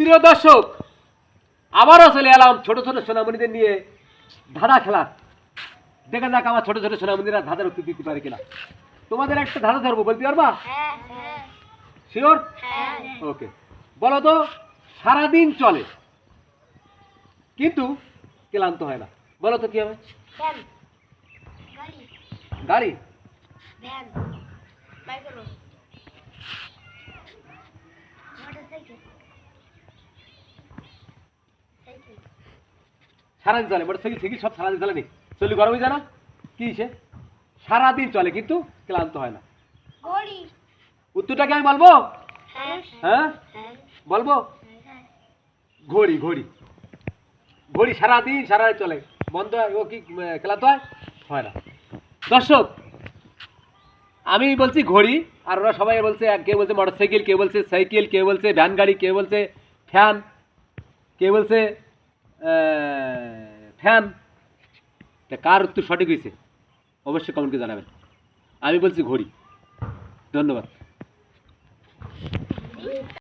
প্রিয় দর্শক, আবারও চলে এলাম ছোট ছোট সোনামণিদের নিয়ে ধাঁধা খেলা। দেখা যাক আমার ছোট ছোট সোনামণিরা ধাঁধার উত্তর দিতে পারে কিনা। তোমাদের একটা ধাঁধা ধরবো, বলতে পারবা? শিওর? ওকে, বলো তো। সারাদিন চলে কিন্তু ক্লান্ত হয় না, বলো তো কি হবে? গাড়ি? সারাদিন চলে, মোটরসাইকেল থেকে সব সারাদিন চলে নি, চলি গরমই জানা কি সে সারাদিন চলে কিন্তু ক্লান্ত হয় না। উত্তরটা কি আমি বলবো? হ্যাঁ বলবো। ঘড়ি। ঘড়ি ঘড়ি সারাদিন সারা চলে, বন্ধ হয় ও কি ক্লান্ত হয় না। দর্শক, আমি বলছি ঘড়ি, আর ওরা সবাই বলছে, কেউ বলছে মোটরসাইকেল, কেউ বলছে সাইকেল, কেউ বলছে ভ্যান গাড়ি, কেউ বলছে ফ্যান, কেউ বলছে ফ্যান। তা কার উত্তর সঠিক হয়েছে অবশ্যই কমেন্টে জানাবেন। আমি বলছি ঘড়ি। ধন্যবাদ।